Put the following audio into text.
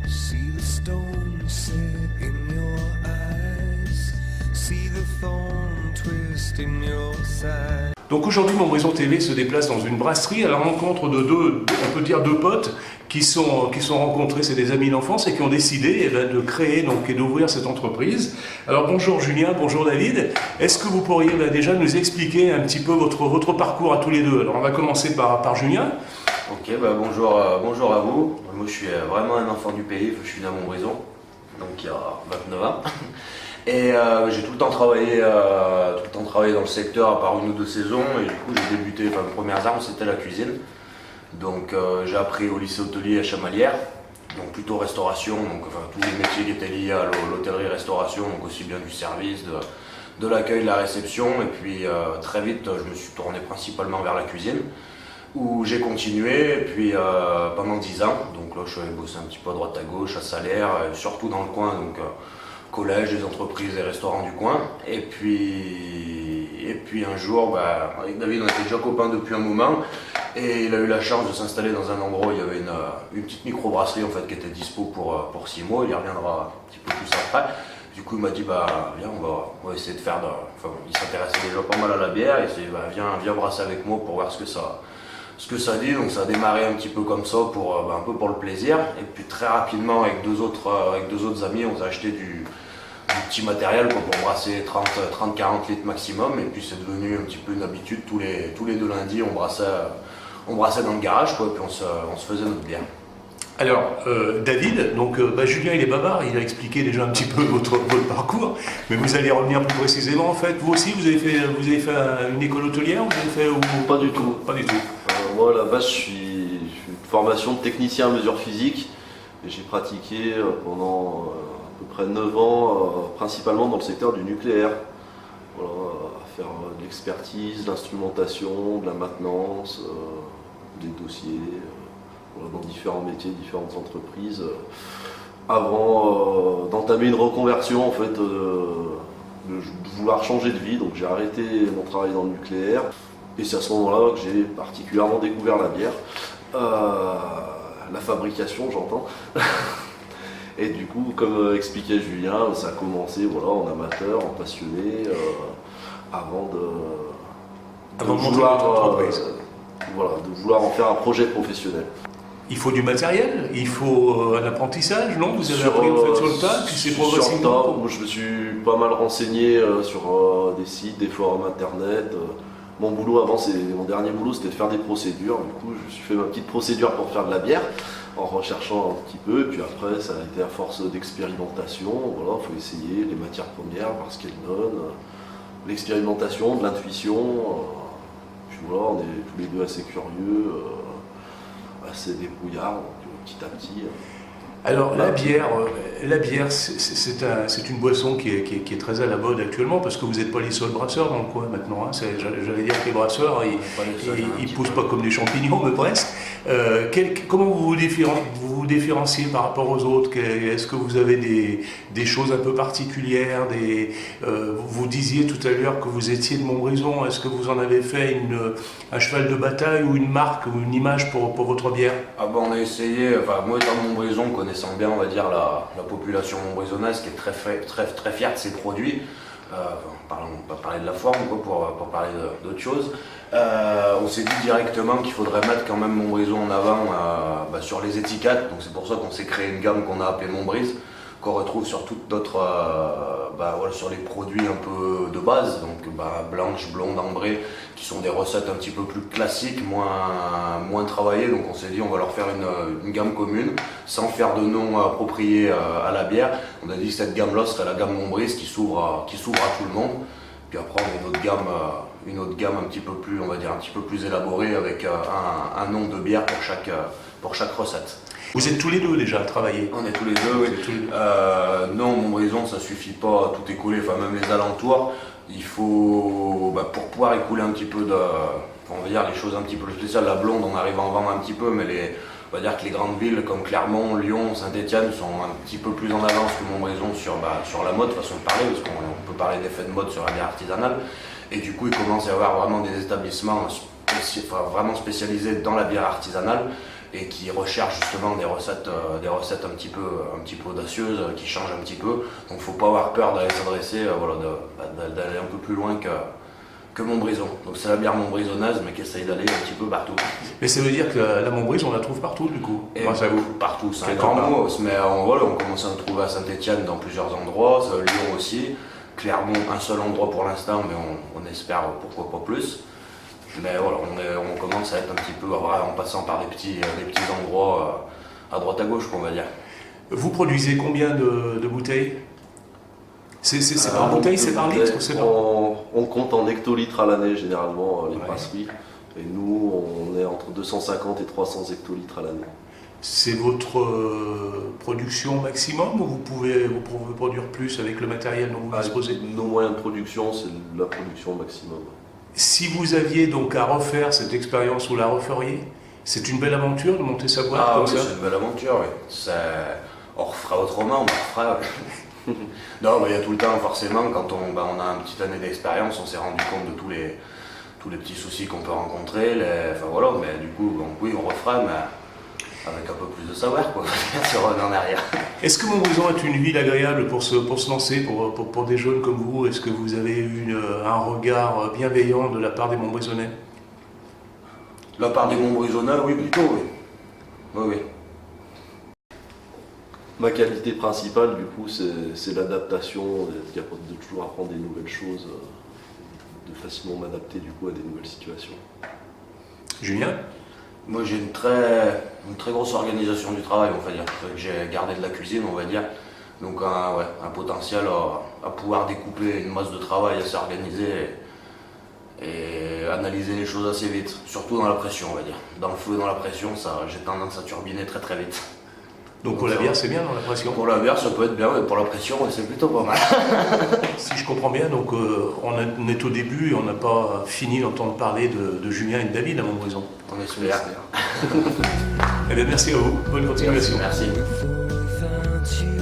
See the stone set in your eyes. See the thorn twist in your side. Donc aujourd'hui, Montbrison TV se déplace dans une brasserie à la rencontre de on peut dire deux potes qui sont rencontrés, c'est des amis d'enfance et qui ont décidé de créer et d'ouvrir cette entreprise. Alors bonjour Julien, bonjour David. Est-ce que vous pourriez déjà nous expliquer un petit peu votre parcours à tous les deux? Alors on va commencer par Julien. Ok, bonjour à vous. Moi je suis vraiment un enfant du pays, je suis né à Montbrison, donc il y a 29 ans. Et j'ai tout le temps travaillé dans le secteur à part une ou deux saisons, et du coup j'ai débuté, mes premières armes c'était la cuisine. Donc j'ai appris au lycée hôtelier à Chamalières, donc plutôt restauration, tous les métiers qui étaient liés à l'hôtellerie-restauration, donc aussi bien du service, de l'accueil, de la réception, et puis très vite je me suis tourné principalement vers la cuisine, où j'ai continué, et puis pendant 10 ans, donc là je suis allé bosser un petit peu à droite à gauche, à Salaire, surtout dans le coin, donc collège, des entreprises et restaurants du coin. Et puis un jour, avec David, on était déjà copains depuis un moment, et il a eu la chance de s'installer dans un endroit où il y avait une petite microbrasserie en fait, qui était dispo pour 6 mois, il y reviendra un petit peu plus après. Du coup il m'a dit viens, on va essayer de faire il s'intéressait déjà pas mal à la bière, et il s'est dit viens brasser avec moi pour voir ce que ça dit. Donc ça a démarré un petit peu comme ça, un peu pour le plaisir, et puis très rapidement avec deux autres amis on s'est acheté du petit matériel pour brasser 30-40 litres maximum, et puis c'est devenu un petit peu une habitude, tous les deux lundis on brassait dans le garage, puis on se faisait notre bière. Alors David, Julien il est bavard, il a expliqué déjà un petit peu votre parcours, mais vous allez revenir plus précisément en fait. Vous aussi vous avez fait une école hôtelière, Pas du tout. Pas du tout. Moi à la base je suis une formation de technicien en mesure physique, et j'ai pratiqué pendant à peu près 9 ans, principalement dans le secteur du nucléaire. Voilà, à faire de l'expertise, l'instrumentation, de la maintenance, des dossiers, dans différents métiers, différentes entreprises, avant d'entamer une reconversion en fait, de vouloir changer de vie. Donc j'ai arrêté mon travail dans le nucléaire, et c'est à ce moment-là que j'ai particulièrement découvert la bière, la fabrication j'entends. Et du coup, comme expliquait Julien, ça a commencé en amateur, en passionné, avant de vouloir en faire un projet professionnel. Il faut du matériel, il faut un apprentissage, non? Vous avez appris en fait sur le tas, puis c'est progressivement. Moi je me suis pas mal renseigné sur des sites, des forums internet. Mon boulot avant, mon dernier boulot, c'était de faire des procédures. Du coup, je me suis fait ma petite procédure pour faire de la bière, en recherchant un petit peu. Et puis après, ça a été à force d'expérimentation. Voilà, il faut essayer les matières premières, voir ce qu'elles donnent. L'expérimentation, de l'intuition. Puis voilà, on est tous les deux assez curieux, assez débrouillards, donc petit à petit. Alors la bière, c'est une boisson qui est très à la mode actuellement, parce que vous n'êtes pas les seuls brasseurs dans le coin maintenant. Hein. J'allais dire que les brasseurs, ils poussent pas comme des champignons, mais presque. Comment vous vous différenciez par rapport aux autres? Est-ce que vous avez des choses un peu particulières? Vous disiez tout à l'heure que vous étiez de Montbrison. Est-ce que vous en avez fait un cheval de bataille ou une marque ou une image pour votre bière? On a essayé, moi étant de Montbrison, connaissant bien on va dire la population montbrisonnaise qui est très fière de ses produits, on va pas parler de la forme pour parler d'autre chose, on s'est dit directement qu'il faudrait mettre quand même Montbrison en avant sur les étiquettes. Donc c'est pour ça qu'on s'est créé une gamme qu'on a appelée Montbrise, qu'on retrouve sur toutes d'autres, sur les produits un peu de base, donc blanche, blonde, ambrée, qui sont des recettes un petit peu plus classiques, moins travaillées. Donc on s'est dit on va leur faire une gamme commune, sans faire de nom approprié à la bière. On a dit que cette gamme-là serait la gamme Montbrise qui s'ouvre à tout le monde. Puis après on a une autre gamme un petit peu plus, on va dire un petit peu plus élaborée, avec un nom de bière pour chaque recette. Vous êtes tous les deux déjà à travailler? On est tous les deux, oui. Non, Montbrison, ça suffit pas, tout écouler, même les alentours. Il faut, pour pouvoir écouler un petit peu on va dire les choses un petit peu spéciales, la blonde, on arrive à en vendre un petit peu, mais on va dire que les grandes villes comme Clermont, Lyon, Saint-Étienne sont un petit peu plus en avance que Montbrison sur la mode, façon de parler, parce qu'on peut parler d'effets de mode sur la bière artisanale. Et du coup, il commence à y avoir vraiment des établissements vraiment spécialisés dans la bière artisanale. et qui recherchent justement des recettes un petit peu audacieuses, qui changent un petit peu. Donc il ne faut pas avoir peur d'aller s'adresser, d'aller un peu plus loin que Montbrison. Donc c'est la bière montbrisonnaise, mais qui essaye d'aller un petit peu partout. Mais ça veut dire que la Montbrise, on la trouve partout du coup. Et grâce à vous. partout, c'est un Quelque grand part. mot, mais on commence à en trouver à Saint-Etienne dans plusieurs endroits, Lyon aussi, Clermont un seul endroit pour l'instant, mais on espère pourquoi pas plus. Mais voilà, on commence à être un petit peu, en passant par des petits endroits à droite à gauche, on va dire. Vous produisez combien de bouteilles? C'est par bouteille, c'est par litre, c'est par... On compte en hectolitres à l'année généralement les brasseries. Et nous, on est entre 250 et 300 hectolitres à l'année. C'est votre production maximum ou vous pouvez produire plus avec le matériel dont vous disposez? Nos moyens de production, c'est la production maximum. Si vous aviez donc à refaire cette expérience, vous la referiez? C'est une belle aventure de monter sa boîte comme oui, ça? c'est une belle aventure, oui. On refera autrement, on refera. Non, mais il y a tout le temps, forcément, quand on a une petite année d'expérience, on s'est rendu compte de tous les petits soucis qu'on peut rencontrer. Enfin voilà, mais du coup, oui, on refera, mais avec un peu plus de savoir, quoi, sur en arrière. Est-ce que Montbrison est une ville agréable pour se lancer, pour des jeunes comme vous? Est-ce que vous avez eu un regard bienveillant de la part des Montbrisonnais? La part des Montbrisonnais, oui, plutôt, oui. Oui, oui. Ma qualité principale, du coup, c'est l'adaptation, d'être capable de toujours apprendre des nouvelles choses, de facilement m'adapter, du coup, à des nouvelles situations. Julien? Moi, j'ai une très grosse organisation du travail, on va dire. J'ai gardé de la cuisine, on va dire. Donc, un potentiel à pouvoir découper une masse de travail assez organisée et analyser les choses assez vite. Surtout dans la pression, on va dire. Dans le feu et dans la pression, j'ai tendance à turbiner très très vite. Donc pour la bière, c'est bien dans la pression? Pour la bière, ça peut être bien, mais pour la pression, c'est plutôt pas mal. Si je comprends bien, donc on est au début et on n'a pas fini d'entendre parler de Julien et de David à Montbrison. On espère. Eh bien, merci à vous. Bonne continuation. Merci. without you.